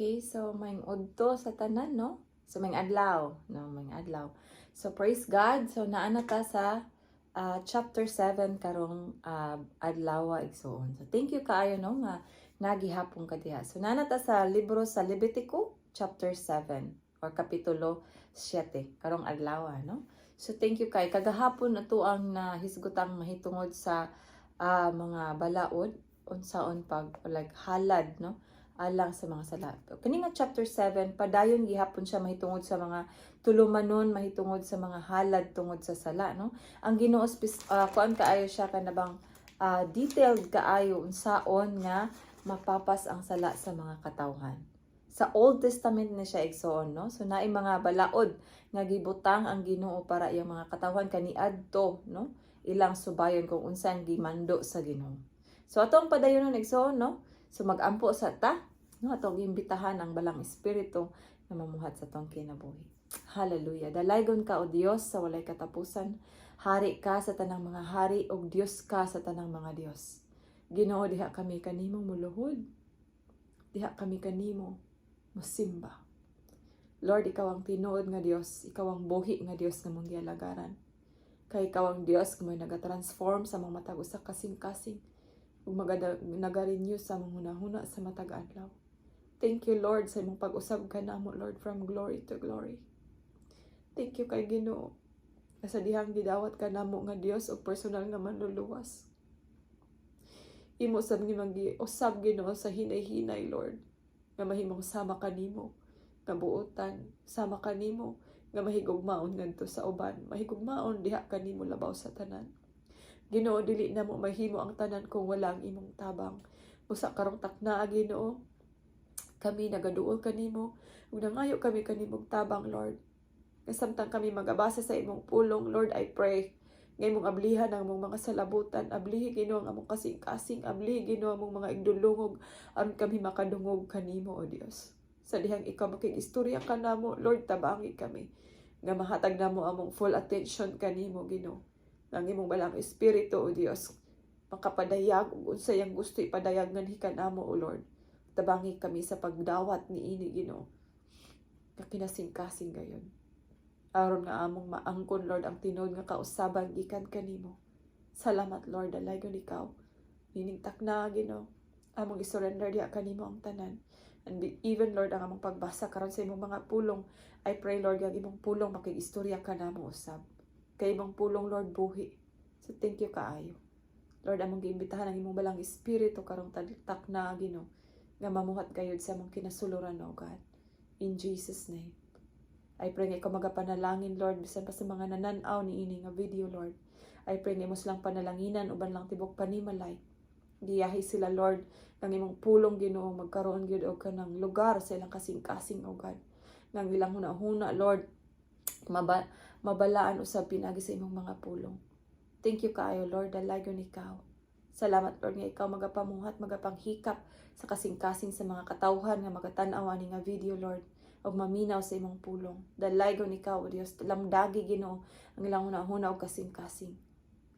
Okay, so maing udto sa tanan, no? So maing adlaw, no, maing adlaw. So praise God. So naana ta sa chapter 7 karong adlaw igsoon. So thank you kaayo no nga nagihapon ka diha. So naana ta sa libro sa Levitico chapter 7 or kapitulo 7 karong adlaw, no? So thank you kay kagahapon ato ang nahisgotang mahitungod sa mga balaod unsaon pag like halad, no? Alang sa mga sala. Kani nga chapter 7, padayon gihapon siya mahitungod sa mga tulumanon, mahitungod sa mga halad tungod sa sala, no? Ang Ginoo kuan kaayo siya kanabang detailed kaayo unsaon nga mapapas ang sala sa mga katawhan. Sa Old Testament na siya igsoon, no? So naay mga balaod nga gibutang ang Ginoo para iyang mga katawhan kaniadto, no? Ilang subayon kung unsan gimando sa Ginoo. So atong padayonon igsoon, no? So mag-ampo sa ta, no, atong imbitahan ang balang espiritu na mamuhat sa tong kinabuhi. Hallelujah. Dalaygon ka o Dios sa walay katapusan. Hari ka sa tanang mga hari o Dios ka sa tanang mga Dios. Ginoo, diha kami kanimong muluhod. Diha kami kanimo musimba. Lord, ikaw ang tinuod nga Dios, ikaw ang buhi nga Dios nga mong gialagaran. Kay ikaw ang Dios nga may nagatransform sa mga matag usa kasing-kasing. Ug nagarenew sa mga hunahuna sa matag adlaw. Thank you Lord sa imong pag-usab kanamo Lord from glory to glory. Thank you kay Ginoo sa dihang gidawat kanamo nga Dios og personal nga manluluwas. Imo sab ni mag-usab Ginoo sa hinay-hinay Lord nga mahimong sama kanimo nga buotan, sama kanimo nga mahigugmaon ngadto sa uban, mahigugmaon diha kanimo labaw sa tanan. Ginoo, dili na mo mahimo ang tanan kung wala ang imong tabang. Busa karong taknaa Ginoo, kami nagaduol kanimo, ug nangayo kami kanimong tabang Lord. Kasamtang kami magabasa sa imong pulong Lord, I pray nga imong ablihan ang mong mga salabutan, ablihi Ginoo ang among kasing-kasing, ablihi Ginoo ang mong mga igdulungog aron kami makadungog kanimo o Dios. Sa dihang ikaw makig-istorya kanamo Lord, tabangi kami nga mahatag namo among full attention kanimo Ginoo. Ang imong balang espiritu o Dios makapadayag ug unsay ang gusto ipadayag ngan hikanamo o Lord. Tabangi kami sa pagdawat ni ini Ginoo nga kinasing-kasing gayon. Aron nga among maangkon Lord ang tinuod nga kausaban gikan kanimo. Salamat Lord, dalaygon ikaw. Nining takna Ginoo, among isurrender diha kanimo ang tanan. And even Lord ang among pagbasa karon sa imong mga pulong, I pray Lord nga imong pulong makig-istorya kanamo usab. Kay imong pulong Lord buhi. So thank you kaayo. Lord, among giimbitahan ang imong balang espiritu karong tagtak na Ginoo nga mamuhat gayud sa among kinasuluran o God. In Jesus name. I pray nga ikaw magapanalangin Lord bisan pa sa mga nananaw ni ini nga video Lord. I pray nga imo silang panalanginan uban lang tibok panimalay. Giyahi sila Lord ng imong pulong Ginoo magkaroon gyud og kanang lugar sa ilang kasing-kasing o God. Nang ilang hunahuna Lord mabalaan usab pinagi sa imong mga pulong. Thank you kaayo Lord, dalaygon ikaw. Salamat Lord nga ikaw magapamuhat, magapanghikap sa kasing-kasing sa mga katawhan nga magatan-aw ani nga video Lord og maminaw sa imong pulong. Dalaygon ikaw o Dios, lamdagi Ginoo ang ilang hunahuna og kasing-kasing.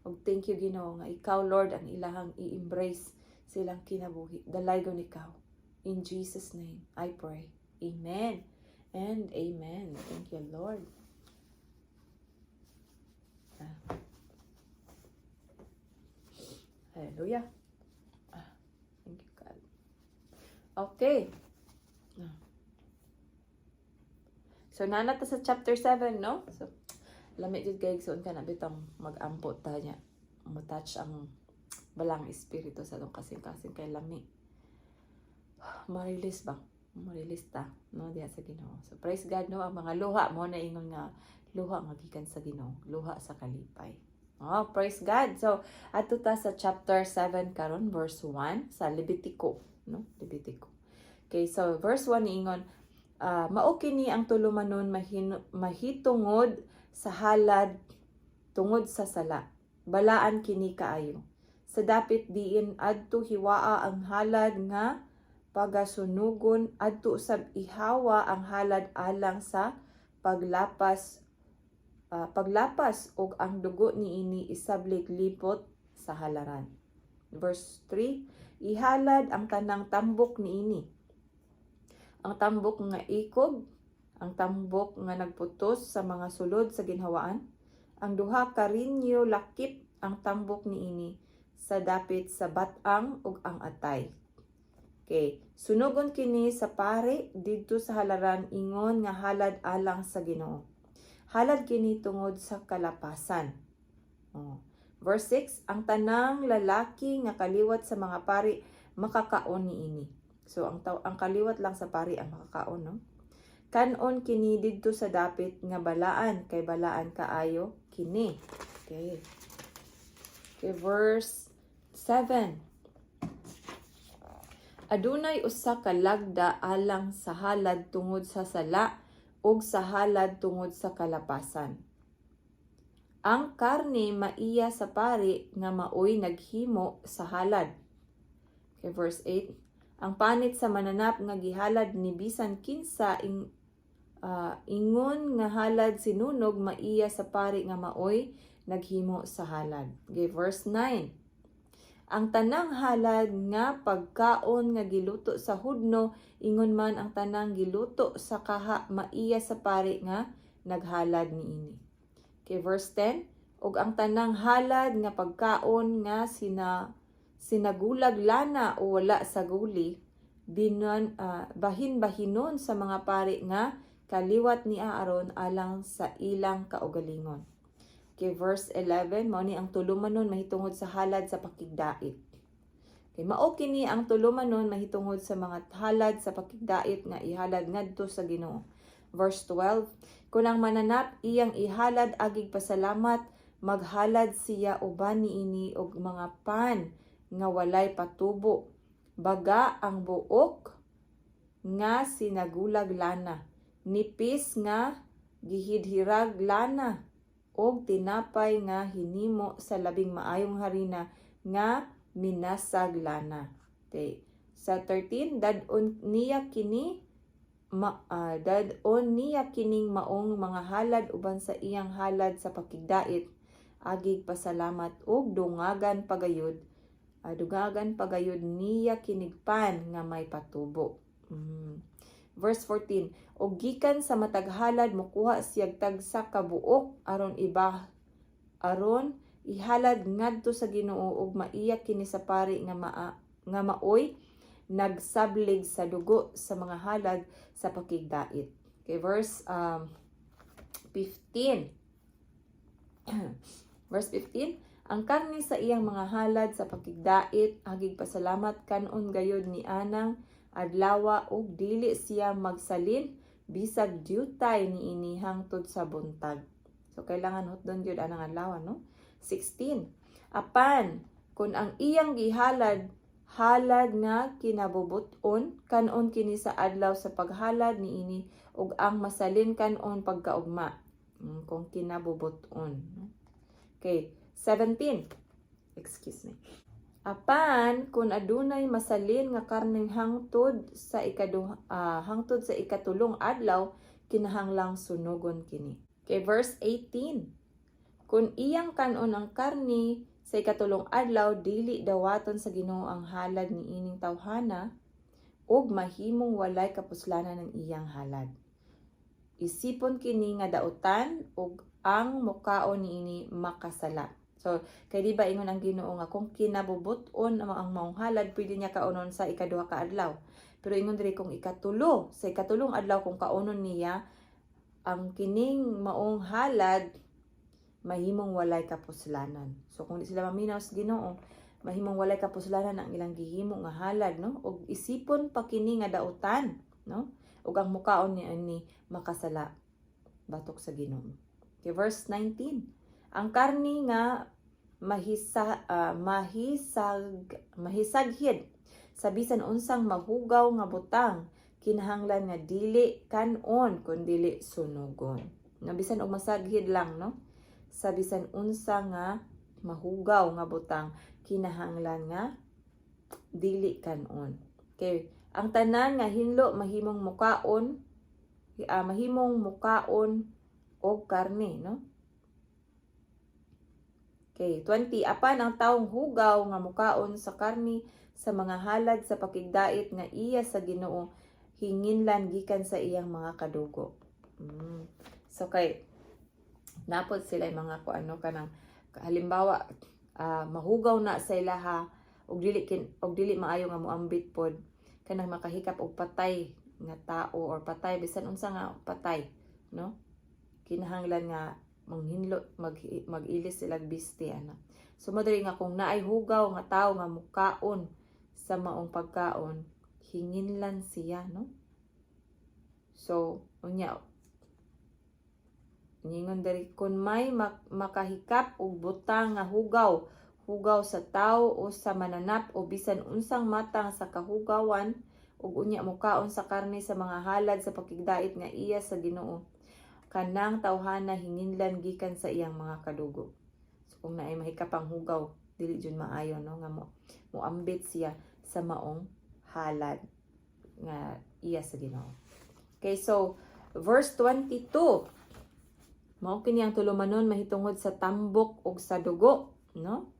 Og thank you Ginoo nga ikaw Lord ang ilahang i-embrace sa ilang kinabuhi. Dalaygon ikaw. In Jesus name I pray. Amen and amen. Thank you Lord. Hallelujah. Thank you, God. Okay. So, nanata sa chapter 7, no? So, lamig jud kay igsoon ka na bitang mag-ampo ta niya. Mo-touch ang balang espiritu sa tong kasing-kasing kay lami. Marilis ba? Marilis ta, no? Diha sa Ginoo. So, praise God, no? Ang mga luha mo na ingon nga luha nga gikan sa Ginoo, luha sa kalipay. Oh, praise God. So, ato ta sa chapter 7 karon verse 1 sa Levitico, no? Levitico. Okay, so verse 1 niingon, mao kini ang tulumanon mahitungod sa halad tungod sa sala. Balaan kini kaayo. Sa dapit diin adto hiwaa ang halad nga pagasunugon adto usab ihawa ang halad alang sa paglapas og ang dugo niini isablik lipot sa halaran. Verse 3, ihalad ang tanang tambok niini ang tambok nga ikog, ang tambok nga nagputos sa mga sulod sa ginhawaan, ang duha ka rinyo lakip ang tambok niini sa dapit sa batang ug ang atay. Okay, sunugon kini sa pari didto sa halaran ingon nga halad alang sa Ginoo. Halad kini tungod sa kalapasan. Verse 6, ang tanang lalaki nga kaliwat sa mga pari makakaon niini. So ang kaliwat lang sa pari ang makakaon, no? Kanon kini didto sa dapit nga balaan kay balaan kaayo kini. Okay. Okay, verse 7. Adunay usa ka lagda alang sa halad tungod sa sala ug sa halad tungod sa kalapasan. Ang karne maiya sa pari nga maoy naghimo sa halad. Okay, verse 8. Ang panit sa mananap nga gihalad ni bisan kinsa ingon nga halad sinunog maiya sa pari nga maoy naghimo sa halad. Okay, verse 9. Ang tanang halad nga pagkaon nga giluto sa hudno ingon man ang tanang giluto sa kaha maiya sa pari nga naghalad niini. Okay, verse 10. Og ang tanang halad nga pagkaon nga sinagulag lana o wala sa guli bahin-bahinon sa mga pari nga kaliwat ni Aaron alang sa ilang kaugalingon. Okay, verse 11, mao ni ang tulumanon mahitungod sa halad sa pakigdait. Okay, mao kini ang tulumanon mahitungod sa mga halad sa pakigdait nga ihalad ngadto sa Ginoo. Verse 12, kung ang mananap iyang ihalad agig pasalamat, maghalad siya uban niini og mga pan nga walay patubo. Baga ang buok nga sinagulag lana, nipis nga gihidhirag lana, og tinapay nga hinimo sa labing maayong harina nga minasag lana. Okay. Sa 13, dadon niya kining maong mga halad uban sa iyang halad sa pakigdait agig pasalamat og dungagan pagayod niya kinigpan nga may patubo. Verse 14, og gikan sa matag halad mokuha siyag tagsa ka buok aron ihalad ngadto sa Ginoo ug maiyak kini sa pari nga maoy nagsablig sa dugo sa mga halad sa pakigdait. Okay, verse 15. Verse 15, ang karne sa iyang mga halad sa pakigdait agig pasalamat kanon gayud ni anang adlawa ug dili siya magsalin bisag diutay niini hangtod sa buntag. So kailangan hotdon gyud anang adlaw, no? 16. Apan kun ang iyang gihalad halad nga kinabubuton kanon kini sa adlaw sa paghalad niini ug ang masalin kanon pagkaugma. Kung kinabubuton. Okay, 17. Excuse me. Apan kun adunay masalin nga karneng hangtod sa ikatulong adlaw kinahanglang sunugon kini. Okay, verse 18. Kun iyang kanon ang karni sa ikatulong adlaw dili dawaton sa Ginoo ang halad niining tawhana ug mahimong walay kapuslanan ng iyang halad. Isipon kini nga dautan ug ang mukaon niini makasala. So, kay di ba ingon ang Ginoo nga kung kinabubuton ang maong halad, pwede niya kaunon sa ikaduha ka adlaw. Pero ingon diri kung sa ikatulong adlaw kung kaunon niya ang kining maong halad mahimong walay kapuslanan. So kung di sila maminaw sa Ginoo, mahimong walay kapuslanan ang ilang gihimo nga halad, no? Ug isipon pa kini nga dautan, no? Ug ang mukaon niya ni makasala batok sa Ginoo. Okay, verse 19. Ang karni nga mahisaghid sa bisan unsang mahugaw nga butang kinahanglan nga dili kanon kun dili sunugon. Nga bisan og masaghid lang, no? Sa bisan unsa nga mahugaw nga butang kinahanglan nga dili kanon. Okay, ang tanan nga hinlo mahimong mukaon og karne, no? Okay, 20. Apan ang taong hugaw nga mukaon sa karni sa mga halad sa pakigdait nga iya sa Ginoo hinginlan gikan sa iyang mga kadugo. So kay napod sila yung mga kuano kanang halimbawa mahugaw na sa ilaha og dili maayo nga moambit pod kanang makahikap og patay nga tao or patay bisan unsa nga patay, no? Kinahanglan nga manghinlo mag-ilis sila biste ana. So madali nga kung naay hugaw nga tao nga mukaon sa maong pagkaon, hinginlan siya, no? So unya ningon diri kun may makahikap og butang nga hugaw sa tao o sa mananap o bisan unsang matang sa kahugawan ug unya mukaon sa karne sa mga halad sa pakigdait nga iya sa Ginoo, kanang tawhana hinginlan gikan sa iyang mga kadugo. So kung naay mahikap ang hugaw, dili jud maayo, no, nga moambit siya sa maong halad nga iya sa Ginoo. Okay, so verse 22, mao kini ang tulumanon mahitungod sa tambok ug sa dugo, no?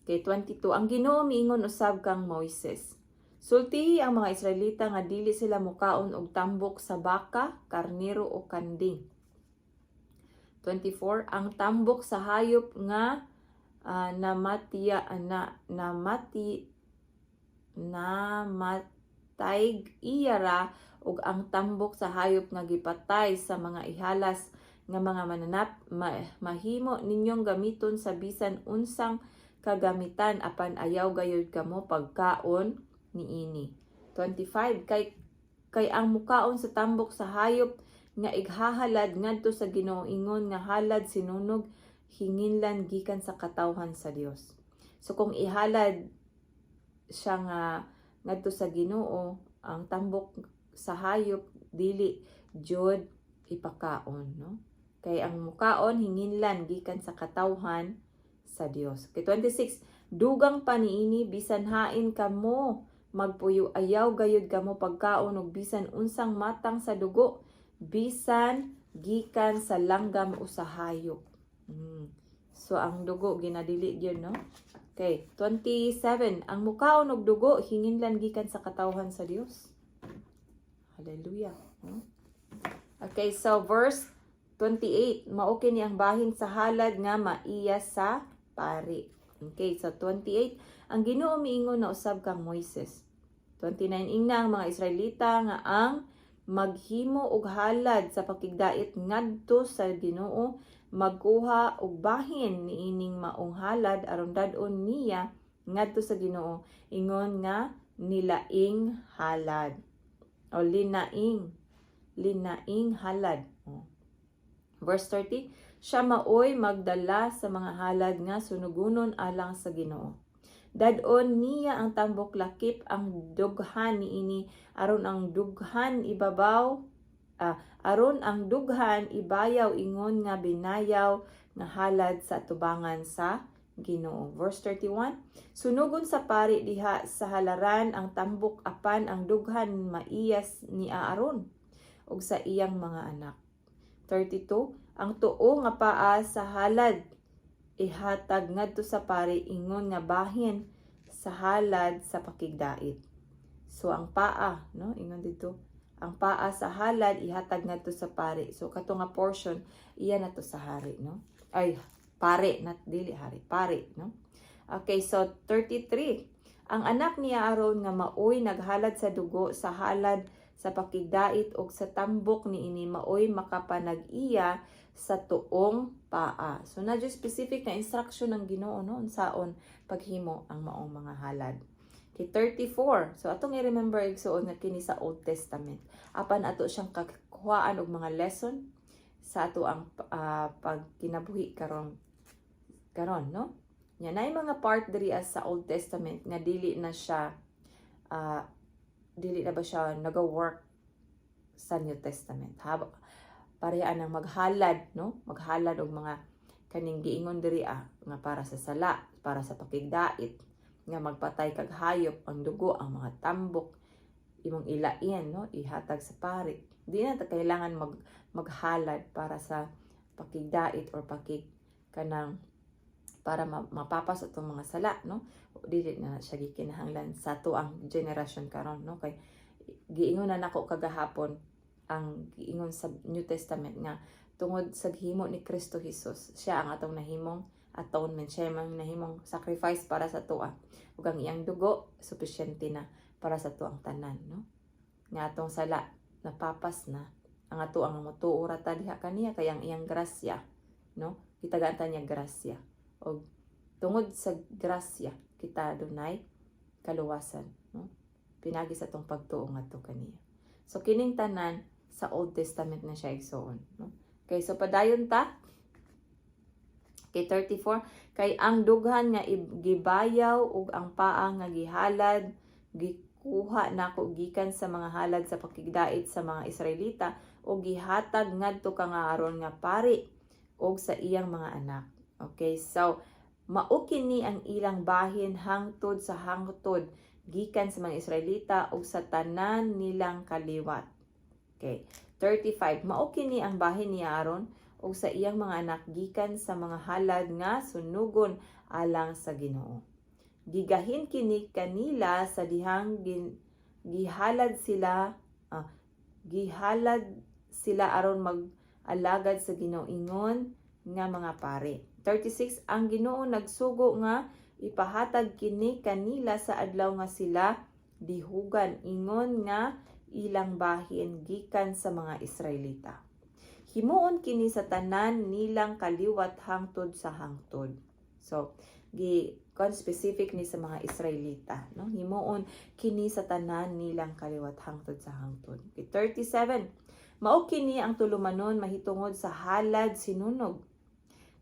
Okay, 22, ang Ginoo miingon usab kang Moises, sultihi ang mga Israelita nga dili sila mukaon og tambok sa baka, karnero o kanding. 24, ang tambok sa hayop nga namatay iyara ug ang tambok sa hayop nga gipatay sa mga ihalas nga mga mananap mahimo ninyong gamiton sa bisan unsang kagamitan apan ayaw gayud kamo pagkaon niini. 25, kay ang mukaon sa tambok sa hayop nga ighahalad ngadto sa Ginoo ingon nga halad sinunog hinginlan gikan sa katawhan sa Dios. So kung ihalad siya nga ngadto sa Ginoo, ang tambok sa hayop dili jud ipakaon, no? Kay ang mukaon hinginlan gikan sa katawhan sa Dios. Kay 26, dugang pa niini bisan hain kamo magpuyo ayaw gayud kamo pagkaon og bisan unsang matang sa dugo, bisan gikan sa langgam o sa hayop. So ang dugo ginadili gyud, no? Okay, 27, ang mukaon og dugo hinginlan gikan sa katawhan sa Dios. Hallelujah. Okay, so verse 28, mao kini ang bahin sa halad nga maiya sa pari. Okay, so 28, ang Ginoo miingon na usab kang Moises. 29, ingna ang mga Israelita nga ang maghimo og halad sa pakigdait ngadto sa Ginoo, magkuha og bahin niining maong halad aron dadon niya ngadto sa Ginoo, ingon nga nilaing halad o linaing halad. Verse 30, siya maoy magdala sa mga halad nga sunugunon alang sa Ginoo. Dadon niya ang tambok lakip ang dughan niini aron ang dughan ibayaw ingon nga binayaw nga halad sa tubangan sa Ginoo. Verse 31, sunugon sa pari diha sa halaran ang tambok apan ang dughan maiyas ni Aaron ug sa iyang mga anak. 32, ang tuo nga paa sa halad ihatag ngadto sa pari ingon nga bahin sa halad sa pakigdait. So ang paa, no, ingon dito, ang paa sa halad ihatag ngadto sa pari. So kato nga portion iya nato sa hari, no? Ay, pare, not dili hari, pare, no? Okay, so 33, ang anak ni Aaron nga maoy naghalad sa dugo sa halad sa pakigdait og sa tambok niini maoy makapanag-iya sa tuong paa. So na just specific na instruction ng Ginoo, no, unsaon paghimo ang maong mga halad. Okay, 34. So atong i-remember igsuon nga kini sa Old Testament. Apan ato siyang kakuhaan og mga lesson sa ato ang pagkinabuhi karon, no? Yan ay mga part diri as sa Old Testament nga dili na ba siya naga-work sa New Testament. Parehas ang maghalad, no? Maghalad og mga kaning giingon diri nga para sa sala, para sa pakigdait, nga magpatay kag hayop, ang dugo, ang mga tambok, imong ilain, no? Ihatag sa pari. Di na kailangan maghalad para sa pakigdait or kanang para mapapas itong mga sala, no? Dili na siya gikinahanglan sa tuang generation karon, no? Kay giingon na nako kagahapon ang giingon sa New Testament nga tungod sa gihimo ni Kristo Jesus, siya ang atong nahimong atonement, siya ang nahimong sacrifice para sa tuwa. Ug ang iyang dugo sufficiente na para sa tuang tanan, no? Nga atong sala napapas na ang ato ang motuora ta diha kaniya kay ang iyang grasya, no? Gitagaan ta niya grasya. Og tungod sa grasya kita dunay kaluwasan, no? Pinagi sa tong pagtuo ngadto kaniya. So kining tanan sa Old Testament na siya igsoon, no? Okay, so padayon ta kay 34, kay ang dughan nga gibayaw ug ang paa nga gihalad gikuha nako gikan sa mga halad sa pakigdait sa mga Israelita o gihatag ngadto kang Aaron nga pari og sa iyang mga anak. Okay, so mao kini ang ilang bahin hangtod sa hangtod gikan sa mga Israelita ug sa tanan nilang kaliwat. Okay, 35, mao kini ang bahin ni Aaron ug sa iyang mga anak gikan sa mga halad nga sunugon alang sa Ginoo. Gigahin kini kanila sa dihang gihalad sila aron mag-alagad sa Ginoo ingon nga mga pari. 36, ang Ginoo nagsugo nga ipahatag kini kanila sa adlaw nga sila dihugan ingon nga ilang bahin gikan sa mga Israelita. Himuon kini sa tanan nilang kaliwat hangtod sa hangtod. So, specific ni sa mga Israelita, no? Himuon kini sa tanan nilang kaliwat hangtod sa hangtod. Okay, 37. Mao kini ang tulumanon mahitungod sa halad sinunog.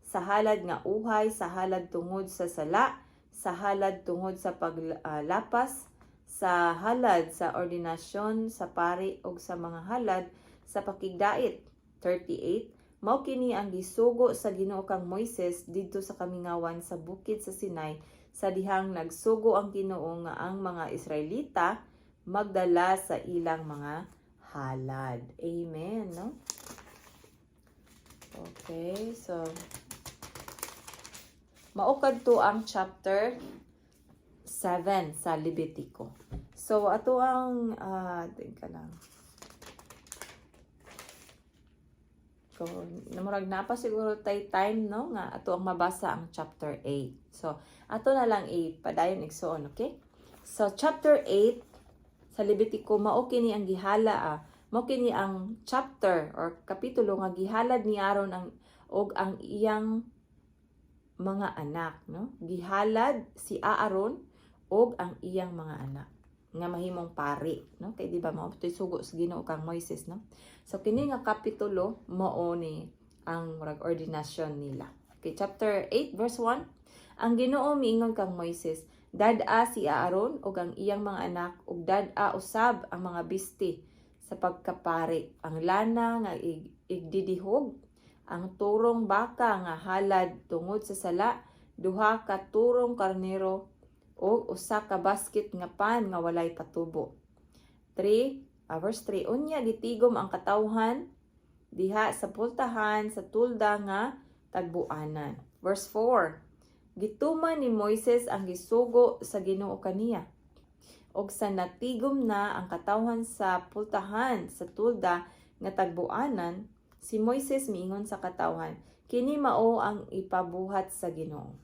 Sa halad nga uhay, sa halad tungod sa sala, sa halad tungod sa paglapas, sa halad sa ordinasyon sa pari ug sa mga halad sa pakigdait. 38, mao kini ang gisugo sa Ginoo kang Moises didto sa kamingawan sa bukid sa Sinai sa dihang nagsugo ang Ginoo nga ang mga Israelita magdala sa ilang mga halad. Amen, no? Okay, so mao kadto ang chapter 7 sa Levitico. So ato ang tingka lang. So, namurag na pa siguro time, no? Nga ato ang mabasa ang chapter 8. So, ato na lang padayon igsoon, okay? So, chapter 8 sa Levitico, mao kini ang gihala, mao kini ang chapter or kapitulo nga gihalad ni Aaron og ang iyang mga anak, no? Gihalad si Aaron og ang iyang mga anak nga mahimong pari, no? Kay di ba mao toy sugo sa Ginoo kang Moises, no? So kini nga kapitulo mao ni ang ordinasyon nila. Okay, chapter 8 verse 1. Ang Ginoo miingon kang Moises, dad-a si Aaron ug ang iyang mga anak ug dad-a usab ang mga bisti sa pagkapari, ang lana nga igdidihog, ang turong baka nga halad tungod sa sala, duha ka turong karnero o usa ka basket nga pan nga walay patubo. 3, verse 3, unya gitigom ang katawhan diha sa pultahan sa tulda nga tagbuanan. Verse 4, gituman ni Moises ang gisugo sa Ginoo kaniya. Og sa natigom na ang katawhan sa pultahan sa tulda nga tagbuanan, si Moises miingon sa katawhan, kini mao ang ipabuhat sa Ginoo.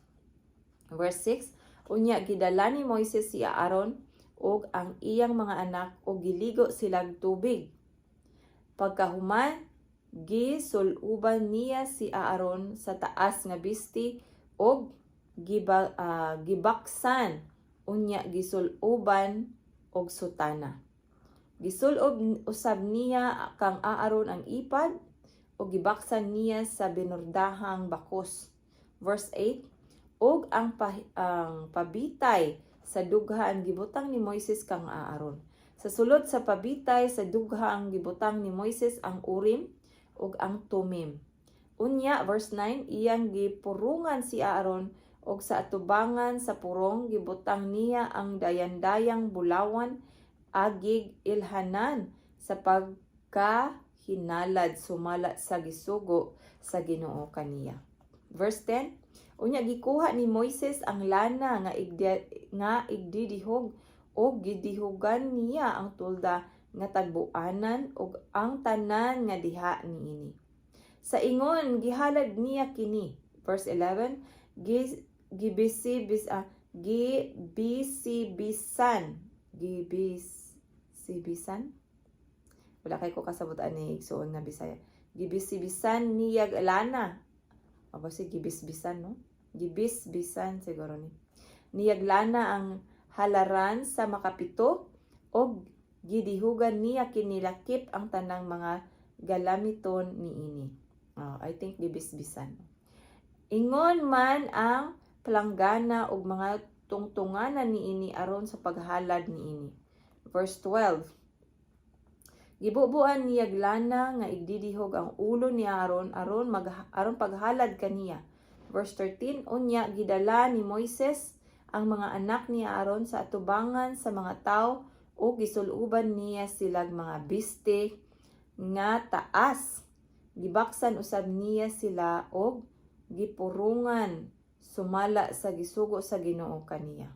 Verse 6, unya gidala ni Moises si Aaron ug ang iyang mga anak ug giligo silang tubig. Pagkahuman, gisuluban niya si Aaron sa taas nga bisti ug gibaksan unya gisuluban og sutana. Gisulob usab niya kang Aaron ang ipad ug gibaksan niya sa binurdahang bakos. Verse 8, ug ang pabitay sa dugha ang gibutang ni Moises kang Aaron. Sa sulod sa pabitay sa dugha ang gibutang ni Moises ang Urim ug ang Tumim. Unya, verse 9, iyang gipurungan si Aaron ug sa atubangan sa purong gibutang niya ang dayandayang bulawan agig ilhanan sa pagkahinalad sumala sa gisugo sa Ginoo kaniya. Verse 10, unya gikuha ni Moises ang lana nga igdidihog o gidihugan niya ang tulda nga tagbuanan ug ang tanan nga diha niini. Sa ingon gihalad niya kini. Verse 11, gibisibisan. Wala kay ko kasabutan ni igsoon nga Bisaya. Gibisibisan niyag lana. Aba si gibisbisan, no? Gibisbisan siguro ni. Niyag lana ang halaran sa makapito o gidihugan niya kinilakip ang tanang mga galamiton niini. I think gibisbisan. Ingon man ang palanggana og mga tungtunganan niini aron sa paghalad niini. Verse 12. Gibubuan niya glana nga igdidihog ang ulo ni Aaron aron paghalad kaniya. Verse 13, unya gidala ni Moises ang mga anak ni Aaron sa atubangan sa mga tao o gisuluban niya silag mga biste nga taas. Gibaksan usab niya sila og gipurungan sumala sa gisugo sa Ginoo kaniya.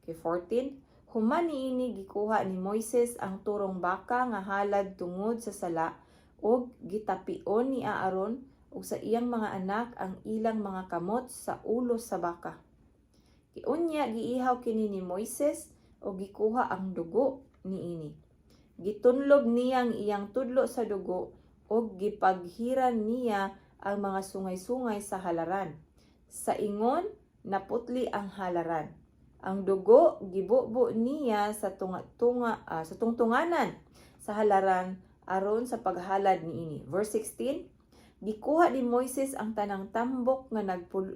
Okay, 14. Human niini gikuha ni Moises ang turong baka nga halad tungod sa sala ug gitapion ni Aaron ug sa iyang mga anak ang ilang mga kamot sa ulo sa baka. Kiunya giihaw kini ni Moises ug gikuha ang dugo niini. Gitunlob niya ang iyang tudlo sa dugo ug gipaghiran niya ang mga sungay-sungay sa halaran. Sa ingon naputli ang halaran. Ang dugo gibubo niya sa tungtunganan sa halaran aron sa paghalad niini. Verse 16, gikuha ni Moises ang tanang tambok nga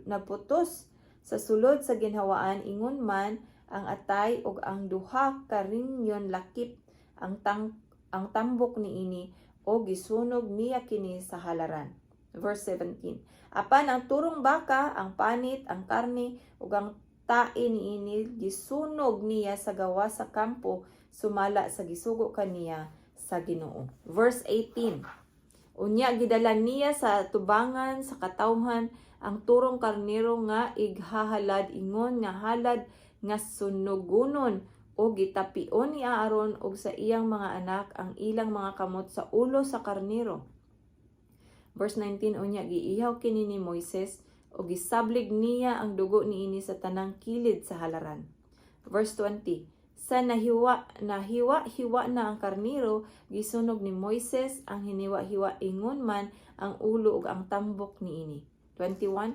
nagputos sa sulod sa ginhawaan ingon man ang atay ug ang duha ka rinyon lakip ang tambok niini o gisunog niya kini sa halaran. Verse 17, apan ang turong baka, ang panit, ang karne ug ang tae niini gisunog niya sa gawa sa kampo sumala sa gisugo kaniya sa Ginoo. Verse 18. Unya gidala niya sa tubangan sa katawhan ang turong karnero nga ighahalad ingon nga halad nga sunugunon o gitapion ni Aaron og sa iyang mga anak ang ilang mga kamot sa ulo sa karnero. Verse 19, unya giihaw kini ni Moises o gisablig niya ang dugo niini sa tanang kilid sa halaran. Verse 20, sa nahiwa na ang karnero, gisunog ni Moises ang hiniwa-hiwa ingon man ang ulo ug ang tambok niini. 21,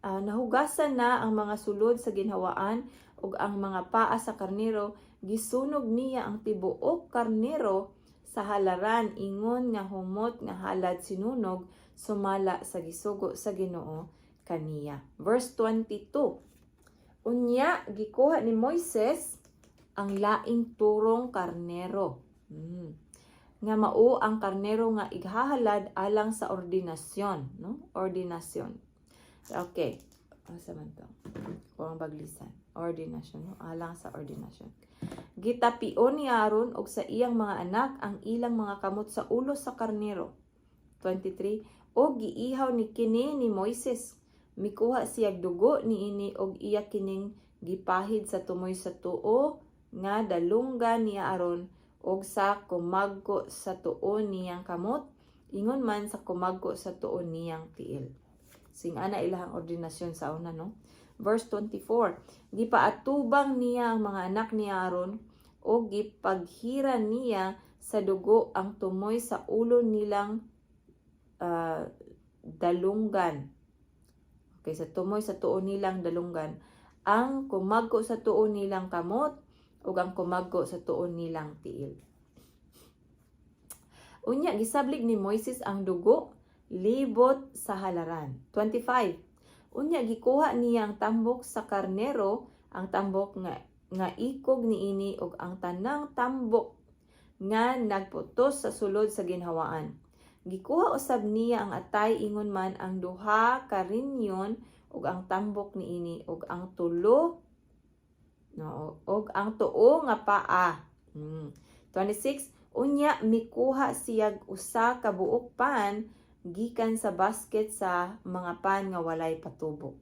nahugasan na ang mga sulod sa ginhawaan ug ang mga paa sa karnero, gisunog niya ang tibuok karnero sa halaran ingon nga humot nga halad sinunog sumala sa gisugo sa Ginoo kaniya. Verse 22. Unya gikuha ni Moises ang laing turong karnero. Nga mao ang karnero nga ighahalad alang sa ordinasyon, no? Ordinasyon. Okay. Asa man to? Kuang baglisan. Ordinasyon, no? Alang sa ordinasyon. Gitapion ni Aaron og sa iyang mga anak ang ilang mga kamot sa ulo sa karnero. 23. O giihaw ni kini ni Moises. Mikuha siyag dugo niini og iya kining gipahid sa tumoy sa tuo nga dalunggan ni Aaron og sa kumagko sa tuo niyang kamot ingon man sa kumagko sa tuo niyang tiil. Sing ana ilahang ordinasyon sa una, no? Verse 24. Gipaatubang niya ang mga anak ni Aaron o gipaghiran niya sa dugo ang tumoy sa ulo nilang dalunggan. Okay, sa tumoy sa tuo nilang dalunggan. Ang kumagko sa tuo nilang kamot ug ang kumagko sa tuo nilang tiil. Unya gisablig ni Moises ang dugo libot sa halaran. 25. Unya gikuha niya ang tambok sa karnero, ang tambok nga ikog niini ug ang tanang tambok nga nagputos sa sulod sa ginhawaan. Gikuha usab niya ang atay ingon man ang duha ka rinyon ug ang tambok niini ug ang tulo ug ang tuo nga paa. 26. Unya mikuha siyag usa ka buok pan gikan sa basket sa mga pan nga walay patubok.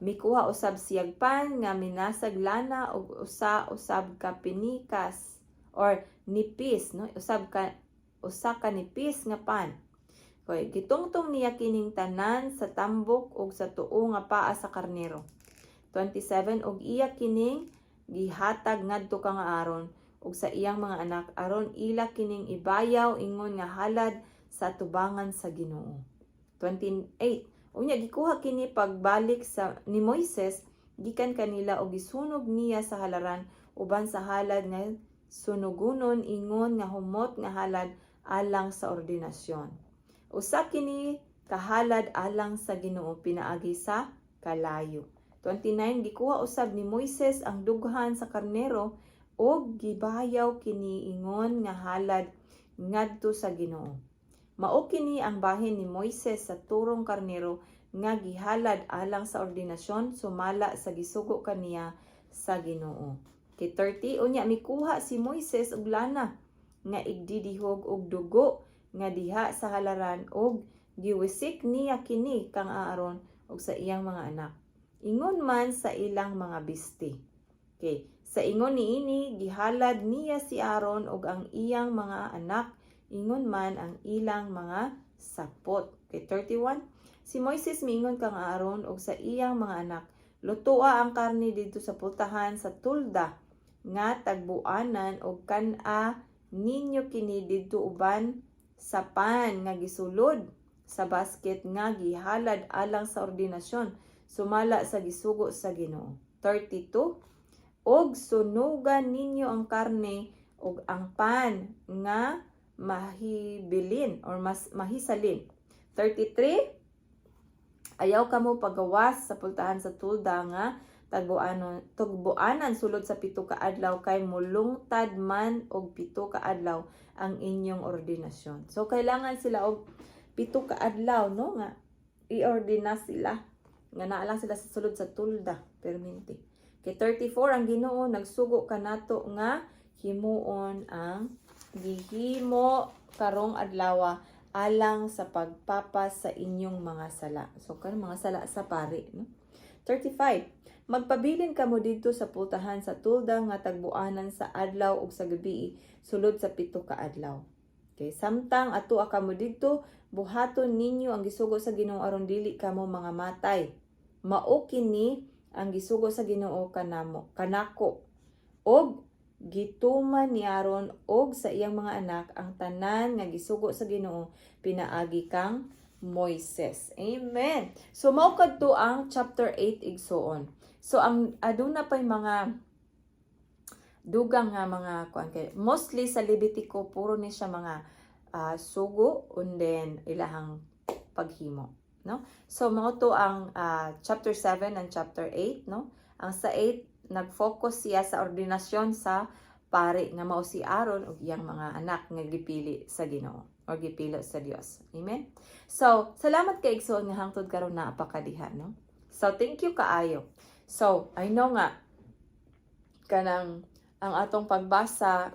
Mikuha usab siyag pan nga minasag lana ug usa usab ka pinikas or nipis, no? Usa ka nipis nga pan. Okay, gitungtong niya kining tanan sa tambok ug sa tuo nga paa sa karnero. 27 ug iya kining gihatag ngadto kang Aaron ug sa iyang mga anak aron ila kining ibayaw ingon nga halad sa tubangan sa Ginoo. 28 unya gikuha kini pagbalik sa ni Moises gikan kanila og gisunog niya sa halaran uban sa halad nga sunugunon ingon nga humot nga halad alang sa ordinasyon. Usa kini kahalad alang sa Ginoo pinaagi sa kalayo. 29 gikuha usab ni Moises ang dughan sa karnero og gibayaw kini ingon nga halad ngadto sa Ginoo. Mao kini ang bahin ni Moises sa turong karnero nga gihalad alang sa ordinasyon sumala sa gisugo kaniya sa Ginoo. Kay 30 unya mikuha si Moises og lana nga igdidihog og dugo nga diha sa halaran og giwisik niya kini kang Aaron og sa iyang mga anak. Ingon man sa ilang mga bisti. Okay. Sa ingon niini gihalad niya si Aaron og ang iyang mga anak, ingon man ang ilang mga sapot. Okay. 31 si Moises miingon kang Aaron og sa iyang mga anak, lutoa ang karne dito sa pultahan sa tulda nga tagbuanan og kana ninyo kini didto uban sa pan nga gisulod sa basket nga gihalad alang sa ordinasyon sumala sa gisugo sa Ginoo. 32 og sunugan ninyo ang karne og ang pan nga mahibilin or mahisalin. 33 ayaw kamo pagawas sa pultahan sa tulda nga tugbuanan sulod sa 7 ka adlaw kay mulungtad man og 7 ka adlaw ang inyong ordinasyon. So kailangan sila og 7 ka adlaw no nga iordina sila nga naa lang sila sa sulod sa tulda perminti. Kay 34 ang Ginoo nagsugo kanato nga himuon ang gihimo karong adlaw alang sa pagpapas sa inyong mga sala. So kan mga sala sa pari no. 35 magpabilin kamo didto sa pultahan sa tulda nga tagbuanan sa adlaw ug sa gabi sulod sa 7 ka adlaw. Okay, samtang ato kamo didto buhaton ninyo ang gisugo sa Ginoo aron dili kamo mga matay. Mao kini ang gisugo sa Ginoo kanako og gituman ni Aaron og sa iyang mga anak ang tanan nga gisugo sa Ginoo pinaagi kang Moises. Amen. So mao kadto ang chapter 8 igsoon. So ang aduna pay mga dugang nga mga kuan kay mostly sa Levitico puro ni siya mga sugo and then ilahang paghimo, no? So mao to ang chapter 7 and chapter 8, no? Ang sa 8 nag-focus siya sa ordinasyon sa pari nga mao si Aaron ug iyang mga anak nga gipili sa Ginoo or gipili sa Dios. Amen. So salamat kay igsoon nga hangtod karon na apakadiha, no? So thank you kaayo. So I know nga kanang ang atong pagbasa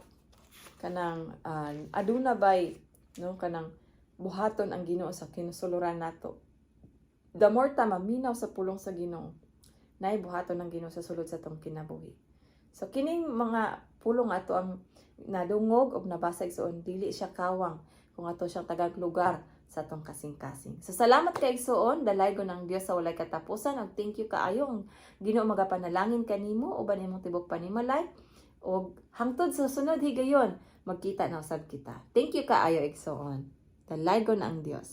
kanang aduna bay no kanang buhaton ang Ginoo sa kinusuluran nato. The more ta maminaw sa pulong sa Ginoo, nay buhaton ang Ginoo sa sulod sa tong kinabuhi. So kining mga pulong ato ang nadungog og nabasag suon dili siya kawang kung ato siyang tagag lugar sa atong kasing-kasing. So salamat kay igsoon, dalaygon ang Dios sa walay katapusan. Ug thank you kaayo ang Ginoo magapanalangin kanimo uban imong tibok panimalay og hangtod sa sunod higayon magkita na usab kita. Thank you kaayo igsoon. Dalaygon ang Dios.